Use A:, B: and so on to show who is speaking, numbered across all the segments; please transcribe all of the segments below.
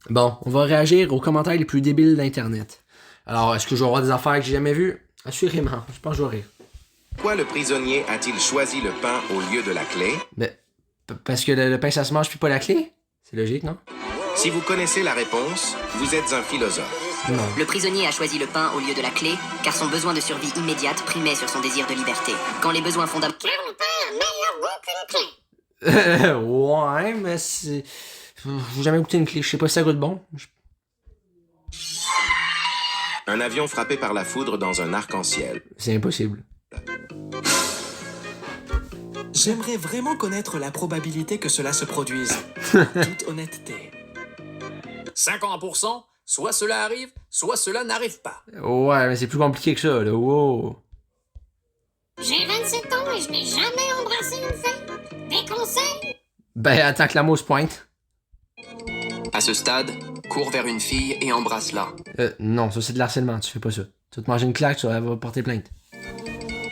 A: Bon, on va réagir aux commentaires les plus débiles d'Internet. Alors, est-ce que je vais avoir des affaires que j'ai jamais vues? Assurément, je pense que je vais rire.
B: Pourquoi le prisonnier a-t-il choisi le pain au lieu de la clé?
A: Ben, parce que le pain ça se mange puis pas la clé? C'est logique, non?
B: Si vous connaissez la réponse, vous êtes un philosophe.
A: Non.
C: Le prisonnier a choisi le pain au lieu de la clé, car son besoin de survie immédiate primait sur son désir de liberté. Quand les besoins fondamentaux...
D: Car le pain a meilleur goût qu'une clé.
A: Ouais, mais c'est... J'ai jamais goûté une clé, je sais pas si ça goûte bon.
B: Un avion frappé par la foudre dans un arc-en-ciel.
A: C'est impossible.
E: J'aimerais vraiment connaître la probabilité que cela se produise. Toute honnêteté.
F: 50%, soit cela arrive, soit cela n'arrive pas.
A: Ouais, mais c'est plus compliqué que ça, là. Wow.
D: J'ai 27 ans et je n'ai jamais embrassé une fille. Des conseils?
A: Ben, attends que la mousse pointe.
G: À ce stade, cours vers une fille et embrasse-la.
A: Non, ça c'est de l'harcèlement, tu fais pas ça. Tu vas te manger une claque, tu vas porter plainte.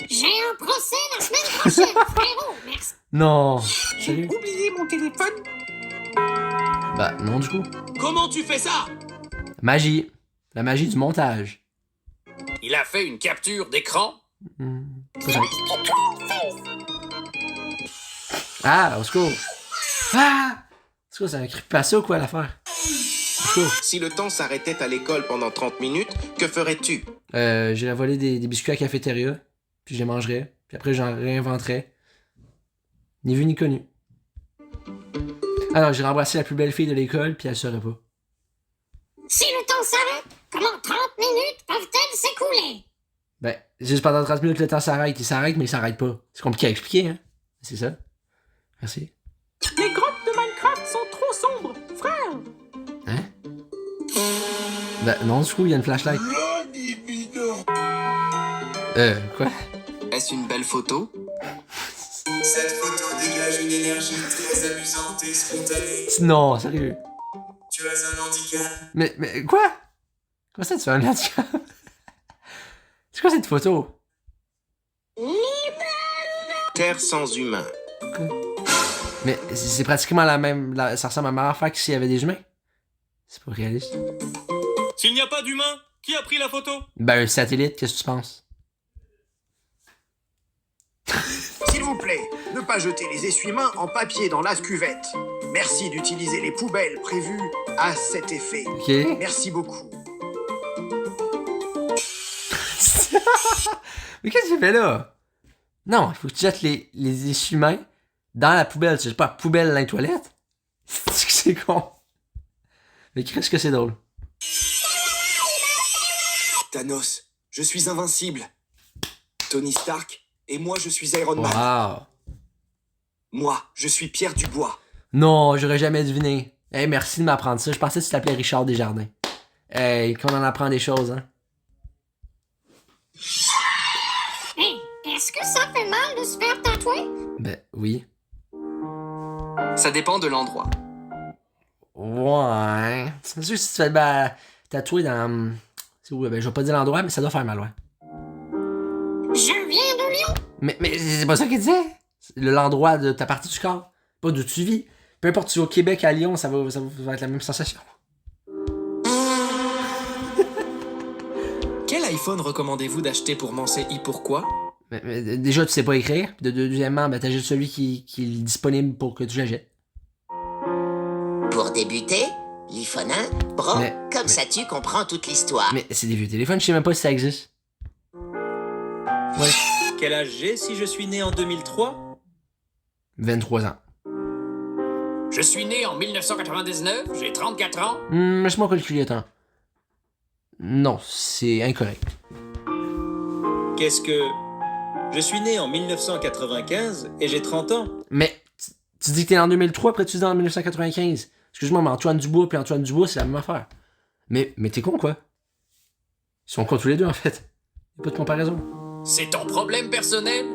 D: J'ai un procès la semaine prochaine, frérot. Merci.
A: Non.
E: J'ai
A: Sérieux?
E: oublié mon téléphone.
A: Bah, non, du coup.
F: Comment tu fais ça?
A: Magie. La magie du montage.
F: Il a fait une capture d'écran?
A: Peut-être. Ah, au secours. Ah! Au secours, c'est un creepypasta ou quoi l'affaire? Au secours.
B: Si le temps s'arrêtait à l'école pendant 30 minutes, que ferais-tu?
A: J'irais voler des biscuits à la cafétéria, puis je les mangerais, puis après j'en réinventerais. Ni vu ni connu. Alors, j'irais embrasser la plus belle fille de l'école, puis elle saurait pas.
D: Si le temps s'arrête, comment 30 minutes peuvent-elles s'écouler?
A: Ben, juste pendant 30 minutes, le temps s'arrête. Il s'arrête, mais il s'arrête pas. C'est compliqué à expliquer, hein? C'est ça. Merci.
E: Les grottes de Minecraft sont trop sombres, frère.
A: Hein? Ben, non, du coup, il y a une flashlight. Quoi?
G: Est-ce une belle photo?
H: Cette photo dégage une énergie très amusante et spontanée.
A: Non, sérieux.
H: Tu as un handicap.
A: Mais, quoi? Comment ça, tu fais un handicap? C'est quoi cette photo?
B: Terre sans humains.
A: Mais c'est pratiquement la même. Ça ressemble à la même affaire que s'il y avait des humains. C'est pas réaliste.
F: S'il n'y a pas d'humain, qui a pris la photo?
A: Ben, un satellite, qu'est-ce que tu penses?
I: S'il vous plaît, ne pas jeter les essuie-mains en papier dans la cuvette. Merci d'utiliser les poubelles prévues à cet effet.
A: Ok.
I: Merci beaucoup.
A: Mais qu'est-ce que tu fais là? Non, il faut que tu jettes les essuie-mains dans la poubelle. Tu jettes pas la poubelle dans les toilettes? C'est con. Mais qu'est-ce que c'est drôle?
E: Thanos, je suis invincible. Tony Stark, et moi je suis Iron Man.
A: Wow.
E: Moi, je suis Pierre Dubois.
A: Non, j'aurais jamais deviné. Hey, merci de m'apprendre ça. Je pensais que tu t'appelais Richard Desjardins. Hey, qu'on en apprend des choses, hein.
D: Hey, est-ce que ça fait mal de se faire tatouer?
A: Ben, oui.
G: Ça dépend de l'endroit.
A: Ouais. C'est sûr que si tu te fais tatouer dans... C'est où? Ben, je vais pas dire l'endroit, mais ça doit faire mal, ouais.
D: Je viens de Lyon.
A: Mais c'est pas ça qu'il disait. L'endroit de ta partie du corps. Pas d'où tu vis. Peu importe, tu vas au Québec, à Lyon, ça va être la même sensation.
E: Quel iPhone recommandez-vous d'acheter pour mon CI? Pourquoi?
A: Mais déjà, tu sais pas écrire. Puis deuxièmement, ben, t'as juste celui qui est disponible pour que tu l'achètes.
J: Pour débuter, l'iPhone 1, comme ça tu comprends toute l'histoire.
A: Mais c'est des vieux téléphones, je sais même pas si ça existe. Ouais.
F: Quel âge j'ai si je suis né en 2003?
A: 23 ans.
F: Je suis né en 1999, j'ai 34 ans.
A: Laisse-moi calculer, attends. Non, c'est incorrect.
F: Qu'est-ce que... Je suis né en 1995 et j'ai 30 ans.
A: Mais tu dis que t'es en 2003, après tu dis en 1995. Excuse-moi, mais Antoine Dubois puis Antoine Dubois, c'est la même affaire. Mais t'es con, quoi? Ils sont cons tous les deux, en fait. Y'a pas de comparaison.
F: C'est ton problème personnel?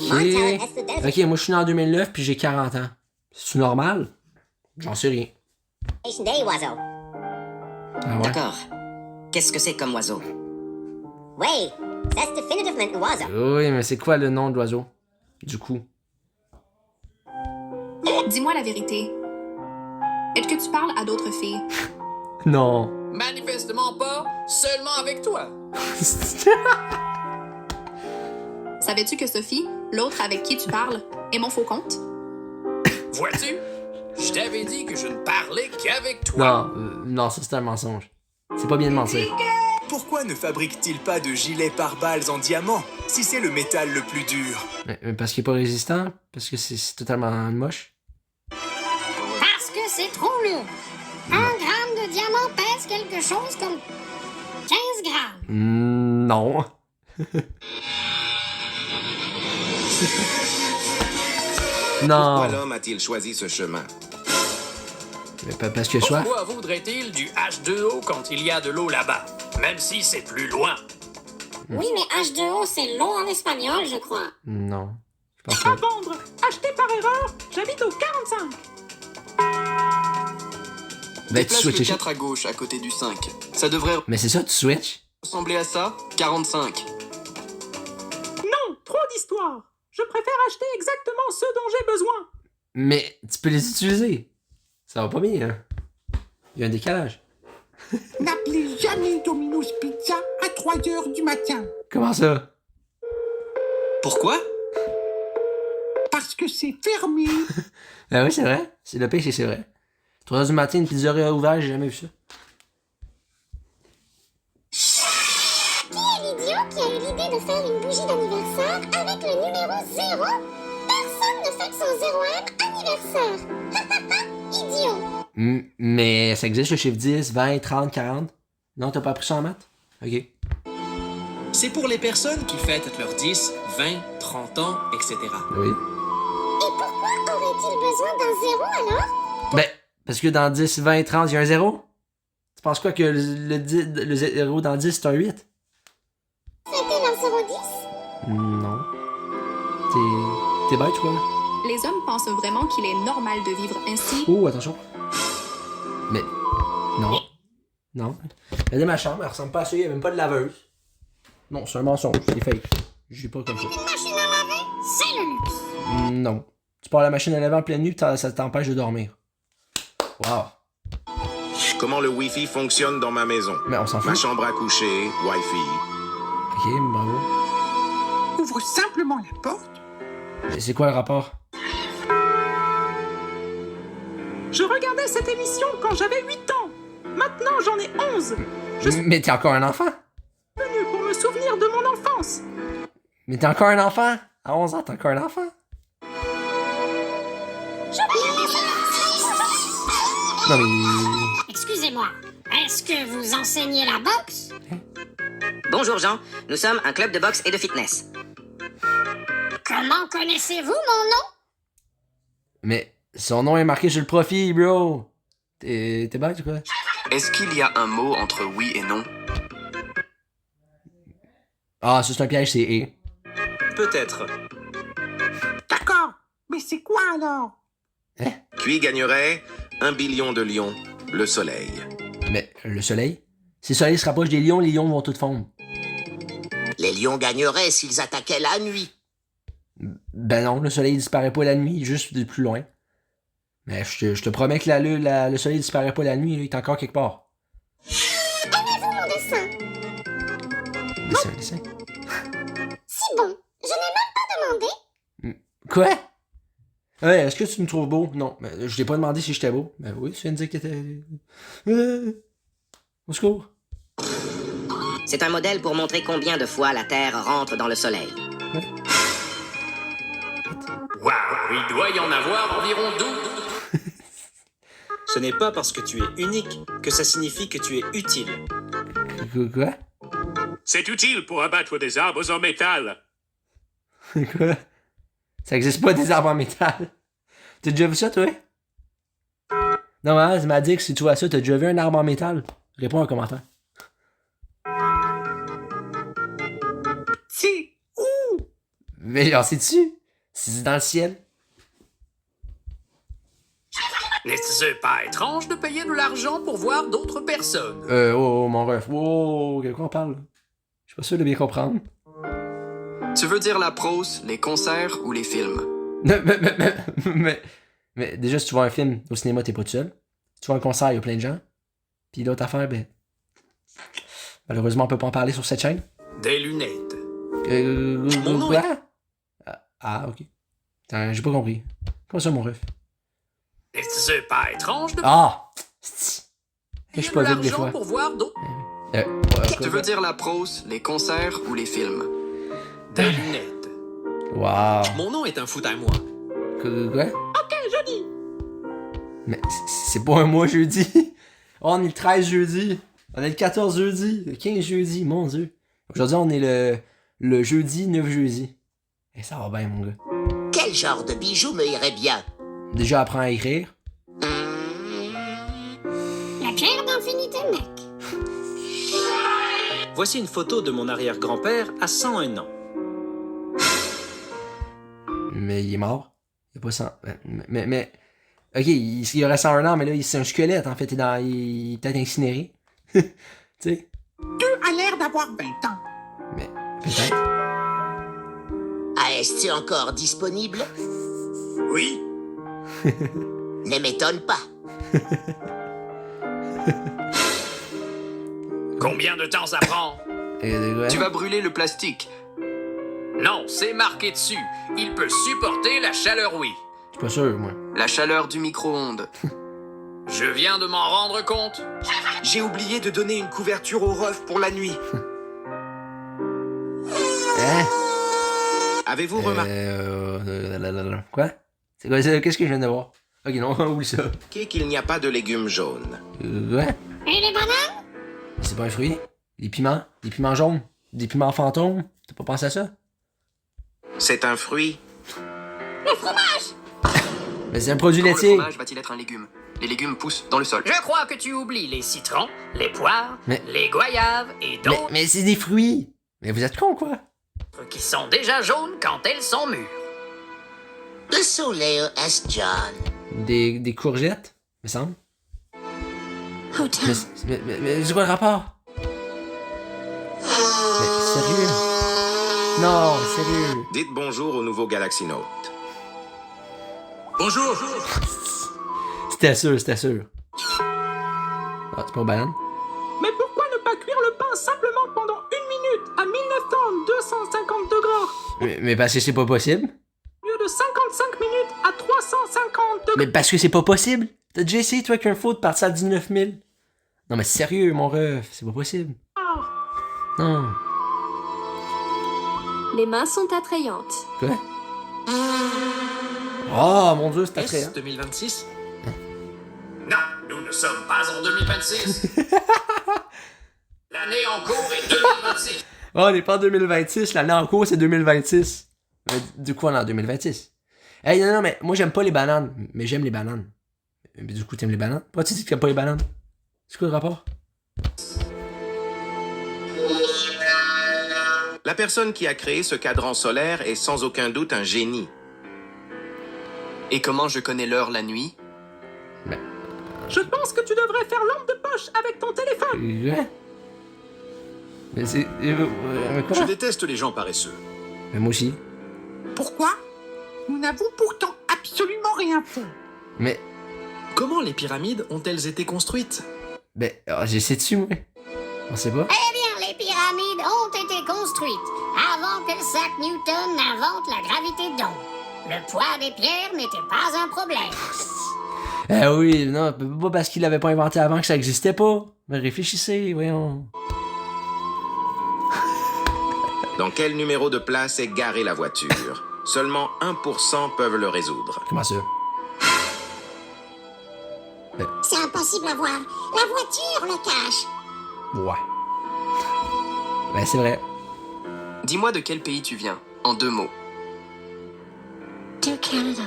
A: Ok, moi je suis né en 2009 puis j'ai 40 ans. C'est normal? J'en sais rien.
J: Day, oiseau.
A: Ah ouais?
C: D'accord. Qu'est-ce que c'est comme oiseau?
J: Oui, that's definitivement un oiseau.
A: Oui, mais c'est quoi le nom de l'oiseau? Du coup.
K: Dis-moi la vérité. Est-ce que tu parles à d'autres filles?
A: Non.
G: Manifestement pas, seulement avec toi.
K: Savais-tu que Sophie, l'autre avec qui tu parles, est mon faux compte?
G: Vois-tu? Je t'avais dit que je ne parlais qu'avec toi.
A: Non, non, ça c'est un mensonge. C'est pas bien de mentir.
E: Pourquoi ne fabrique-t-il pas de gilets pare-balles en diamant, si c'est le métal le plus dur?
A: Mais parce qu'il est pas résistant? Parce que c'est totalement moche?
D: Parce que c'est trop lourd. 1 gramme de diamant pèse quelque chose comme 15 grammes.
A: Non. Non.
B: Pourquoi l'homme a-t-il choisi ce chemin?
A: Mais parce que soit.
F: Pourquoi voudrait-il du H2O quand il y a de l'eau là-bas? Même si c'est plus loin.
D: Oui, mais H2O, c'est l'eau en espagnol, je crois.
A: Non. Je pense pas.
L: Vendre. Acheté par erreur. J'habite au 45.
A: Ben, tu
G: Déplace le
A: switches.
G: 4 à gauche à côté du 5. Ça devrait
A: Mais c'est ça, tu switches.
G: ressembler à ça. 45.
L: Non, trop d'histoire. Je préfère acheter exactement ce dont j'ai besoin.
A: Mais tu peux les utiliser. Ça va pas bien, hein. Il y a un décalage.
L: N'appelez jamais Domino's Pizza à 3h du matin.
A: Comment ça?
F: Pourquoi?
L: Parce que c'est fermé.
A: Ben oui, c'est vrai. C'est le pire, c'est vrai. 3h du matin, une pizzeria ouverte, j'ai jamais vu ça.
D: Qui est l'idiot qui a eu l'idée de faire une bougie d'anniversaire avec le numéro 0? Personne ne fête son 0e anniversaire. Idiot.
A: Mais ça existe le chiffre 10, 20, 30, 40? Non, t'as pas appris ça en maths? Ok.
F: C'est pour les personnes qui fêtent leurs 10, 20, 30 ans, etc.
A: Oui.
D: Et pourquoi aurait-il besoin d'un 0 alors?
A: Ben, parce que dans 10, 20, 30, il y a un 0? Tu penses quoi que le 0 dans 10, c'est un 8?
D: Fêter leur 010?
A: Non. T'es bête, quoi?
K: Les hommes pensent vraiment qu'il est normal de vivre ainsi.
A: Oh, attention. Mais, non. Non. Regardez ma chambre, elle ressemble pas à ça, il y a même pas de laveuse. Non, c'est un mensonge, c'est fake. Je suis pas comme ça.
D: Une machine à laver, c'est le luxe.
A: Non. Tu pars à la machine à laver en pleine nuit, ça t'empêche de dormir. Wow.
B: Comment le Wi-Fi fonctionne dans ma maison?
A: Mais on s'en
B: Ma
A: fout.
B: chambre à coucher, Wi-Fi.
A: Ok, bravo.
L: Ouvre simplement la porte.
A: Mais c'est quoi le rapport?
L: Je regardais cette émission quand j'avais 8 ans. Maintenant, j'en ai 11.
A: Mais t'es encore un enfant?
L: Venu pour me souvenir de mon enfance.
A: Mais t'es encore un enfant? À 11 ans, t'es encore un enfant? Non mais...
D: Excusez-moi, est-ce que vous enseignez la boxe?
C: Bonjour Jean, nous sommes un club de boxe et de fitness.
D: Comment connaissez-vous mon nom?
A: Mais son nom est marqué sur le profil, bro. T'es bête ou quoi?
G: Est-ce qu'il y a un mot entre oui et non?
A: Ah, ça c'est un piège, c'est et.
F: Peut-être.
L: D'accord, mais c'est quoi alors?
B: Qui gagnerait 1 billion de lions, le soleil.
A: Mais le soleil? Si le soleil se rapproche des lions, les lions vont tout fondre.
J: Les lions gagneraient s'ils attaquaient la nuit.
A: Ben non, le soleil disparaît pas la nuit, juste de plus loin. Mais je te promets que le soleil disparaît pas la nuit, là, il est encore quelque part.
D: Aimez-vous mon dessin?
A: Dessin.
D: Si bon, je n'ai même pas demandé.
A: Quoi? Ouais, est-ce que tu me trouves beau? Non, mais je t'ai pas demandé si j'étais beau. Ben oui, tu viens de dire que t'étais... Au secours.
C: C'est un modèle pour montrer combien de fois la Terre rentre dans le Soleil.
F: Waouh, il doit y en avoir environ 12. Ce n'est pas parce que tu es unique que ça signifie que tu es utile.
A: Quoi?
M: C'est utile pour abattre des arbres en métal.
A: Quoi? Ça existe pas des arbres en métal. T'as déjà vu ça, toi? Non, mais elle m'a dit que si tu vois ça, t'as déjà vu un arbre en métal? Réponds en commentaire.
L: C'est où?
A: Mais genre, c'est-tu? C'est dans le ciel?
F: N'est-ce pas étrange de payer de l'argent pour voir d'autres personnes?
A: Mon ref. Oh, de quoi on parle? Je suis pas sûr de bien comprendre.
G: Tu veux dire la prose, les concerts ou les films?
A: Mais déjà, si tu vois un film au cinéma, t'es pas tout seul. vois le concert, il y a plein de gens. Puis l'autre affaire, ben. Malheureusement, on peut pas en parler sur cette chaîne.
F: Des lunettes.
A: Mon nom ok. Attends, j'ai pas compris. Comment ça, mon ref?
F: C'est pas étrange de...
A: Ah! Je suis pas vite des
F: l'argent
A: fois.
F: pour voir d'autres...
G: Tu veux dire la prose, les concerts ou les films?
F: Des lunettes.
A: Wow.
F: Mon nom est un foot à moi.
A: Quoi?
L: Ok, jeudi.
A: Mais c'est pas un mois jeudi. Oh, on est le 13 jeudi. On est le 14 jeudi. Le 15 jeudi, mon Dieu. Aujourd'hui, on est le jeudi 9 jeudi. Et ça va bien, mon gars.
J: Quel genre de bijoux me irait bien?
A: Déjà, apprends à écrire.
D: La pierre d'infinité, mec.
F: Voici une photo de mon arrière-grand-père à 101 ans.
A: Mais il est mort. Il a pas 100... Mais... Ok, il aurait 101 ans, mais là, c'est un squelette, en fait. Il est peut-être incinéré. Tu sais?
L: Tu as l'air d'avoir 20 ans.
A: Mais, peut-être.
J: Ah, est-ce encore disponible?
I: Oui.
J: Ne m'étonne pas.
F: Combien de temps ça prend?
G: Tu vas brûler le plastique.
F: Non, c'est marqué dessus. Il peut supporter la chaleur, oui.
A: Je suis pas sûr, moi.
G: La chaleur du micro-ondes.
F: Je viens de m'en rendre compte.
E: J'ai oublié de donner une couverture au ref pour la nuit.
A: Hein?
B: Avez-vous remarqué
A: Quoi? C'est quoi ça? Qu'est-ce que je viens de voir? Ok, non, oublie ça.
B: qu'il n'y a pas de légumes jaunes?
A: Ouais?
D: Et les bananes?
A: C'est pas un fruit? Des piments jaunes? Des piments fantômes? T'as pas pensé à ça?
B: C'est un fruit.
D: Le fromage!
A: Mais c'est un produit
G: Comment
A: laitier.
G: le fromage va-t-il être un légume? Les légumes poussent dans le sol.
F: Je crois que tu oublies les citrons, les poires,
A: Mais-
F: les goyaves et d'autres
A: Mais c'est des fruits! Mais vous êtes con, quoi?
F: qui sont déjà jaunes quand elles sont mûres.
J: Le soleil est John.
A: Des courgettes, me semble.
D: Oh,
A: Mais c'est quoi le rapport? Mais sérieux? Non, sérieux.
B: Dites bonjour au nouveau Galaxy Note.
F: Bonjour.
A: C'était sûr. Ah, c'est pas une banane?
L: Mais pourquoi ne pas cuire le pain simplement pendant 1 minute à 1250 degrés
A: Mais parce que c'est pas possible?
L: au lieu de 55 minutes à 350 degrés?
A: Mais parce que c'est pas possible? T'as déjà essayé, toi, qu'un faux de partir à 19 000? Non, mais sérieux, mon ref, c'est pas possible. Non.
K: Les mains sont attrayantes.
A: Quoi? Oh, mon Dieu, c'est
F: Est-ce
A: attrayant.
F: 2026? Non, nous ne sommes pas en 2026. L'année en cours est 2026.
A: Oh, on n'est pas en 2026, l'année en cours, c'est 2026. Mais du coup, on est en 2026. Hey, non, mais moi, j'aime pas les bananes, mais j'aime les bananes. Mais du coup, t'aimes les bananes? Pourquoi tu dis que t'aimes pas les bananes? C'est quoi le rapport?
B: La personne qui a créé ce cadran solaire est sans aucun doute un génie.
G: Et comment je connais l'heure la nuit?
L: Je pense que tu devrais faire lampe de poche avec ton téléphone.
A: Ouais. Mais c'est... quoi?
F: Je déteste les gens paresseux.
A: Mais moi aussi.
L: Pourquoi? Nous n'avons pourtant absolument rien fait.
A: Mais...
F: Comment les pyramides ont-elles été construites?
A: Ben, j'essaie dessus, moi. On sait pas.
D: Eh bien, les pyramides ont été construites avant que Isaac Newton n'invente la gravité d'onde. Le poids des pierres n'était pas un problème.
A: Eh oui, non, pas parce qu'il l'avait pas inventé avant que ça existait pas. Mais réfléchissez, voyons.
B: Dans quel numéro de place est garée la voiture? Seulement 1% peuvent le résoudre.
A: Comment ça?
D: C'est impossible à voir. La voiture le cache.
A: Ouais. Ben, c'est vrai.
G: Dis-moi de quel pays tu viens, en 2 mots.
D: Du Canada.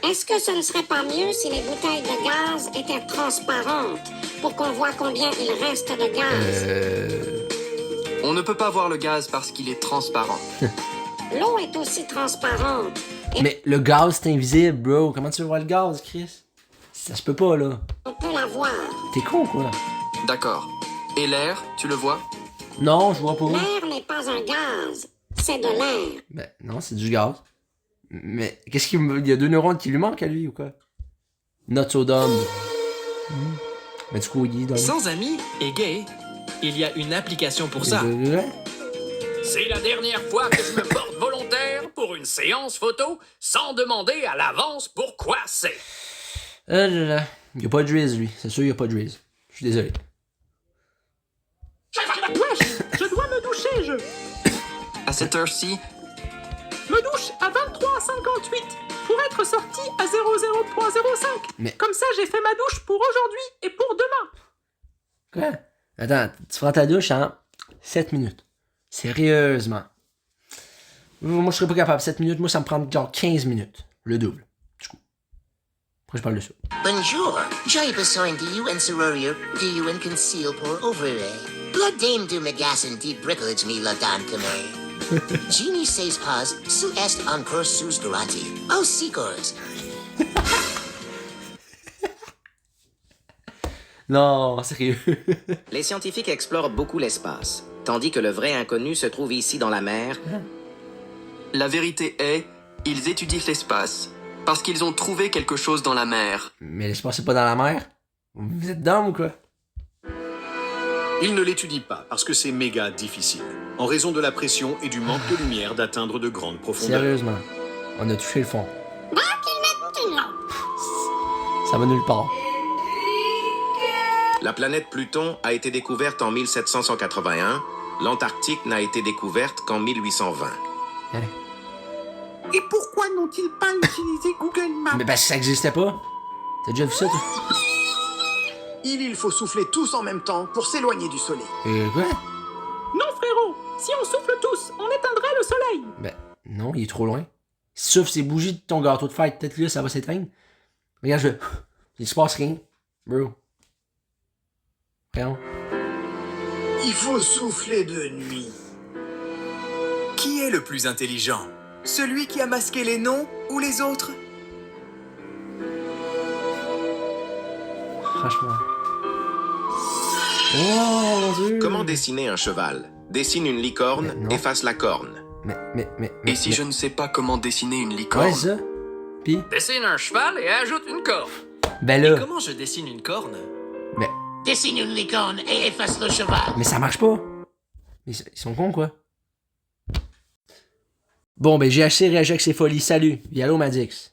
D: Est-ce que ce ne serait pas mieux si les bouteilles de gaz étaient transparentes pour qu'on voit combien il reste de gaz?
G: On ne peut pas voir le gaz parce qu'il est transparent.
D: L'eau est aussi transparente.
A: Mais le gaz, c'est invisible, bro. Comment tu veux voir le gaz, Chris? Ça se peut pas, là.
D: On peut la voir.
A: T'es con, quoi?
G: D'accord. Et l'air, tu le vois?
A: Non, je vois pas.
D: L'air n'est pas un gaz. C'est de l'air.
A: Ben, non, c'est du gaz. Mais qu'est-ce qu'il il y a 2 neurones qui lui manquent à lui ou quoi? Not so dumb. Mais du coup, il est dumb.
N: Sans amis et gay, il y a une application pour ça.
M: C'est la dernière fois que je me porte volontaire pour une séance photo sans demander à l'avance pourquoi c'est.
A: Ah là là. Il y a pas de Driz, lui. C'est sûr, il y a pas de Driz. Je suis désolé.
L: Wesh, je dois me doucher, je
G: À cette heure-ci,
L: me douche à 23h58 pour être sorti à 00305.
A: Mais-
L: Comme ça, j'ai fait ma douche pour aujourd'hui et pour demain.
A: Quoi? Attends, tu feras ta douche en 7 minutes. Sérieusement. Moi, je serais pas capable. 7 minutes, moi, ça me prend genre 15 minutes. Le double. Du coup. Pourquoi je parle de ça?
J: Bonjour, j'ai besoin de you en serrurier, de you en conceal pour ouvrir. La dame du magasin de bricolage me l'a donné. Genie 16 pas, sous est encore sous garantie. Oh, secours.
A: Non, sérieux.
C: Les scientifiques explorent beaucoup l'espace, tandis que le vrai inconnu se trouve ici dans la mer.
G: la vérité est, ils étudient l'espace. Parce qu'ils ont trouvé quelque chose dans la mer.
A: Mais l'espace, c'est pas dans la mer? Vous êtes dumb ou quoi?
O: Il ne l'étudie pas parce que c'est méga difficile, en raison de la pression et du manque de lumière d'atteindre de grandes profondeurs.
A: Sérieusement. On a touché le fond.
D: Donc, ils mettent une lampe.
A: Ça va nulle part.
B: La planète Pluton a été découverte en 1781. L'Antarctique n'a été découverte qu'en 1820.
L: Et pourquoi n'ont-ils pas utilisé Google Maps?
A: Mais parce que ça existait pas. T'as déjà vu ça, toi?
I: Il faut souffler tous en même temps pour s'éloigner du soleil.
A: Quoi?
L: Non, frérot. Si on souffle tous, on éteindrait le soleil.
A: Ben, non, il est trop loin. Sauf ces bougies de ton gâteau de fête, peut-être là, ça va s'éteindre. Regarde, il se passe rien. Bro. Voyons.
I: Il faut souffler de nuit.
E: Qui est le plus intelligent? Celui qui a masqué les noms ou les autres?
A: Franchement. Oh mon Dieu!
B: Comment dessiner un cheval? Dessine une licorne, efface la corne.
G: Et si je ne sais pas comment dessiner une licorne?
A: Ouais, ça. Pis?
N: Dessine un cheval et ajoute une corne.
A: Ben là.
N: Et comment je dessine une corne?
A: Mais,
J: Dessine une licorne et efface le cheval.
A: mais ça marche pas. Ils sont cons, quoi. Bon, ben, j'ai acheté réagi avec ses folies. Salut. Yallo, Madix.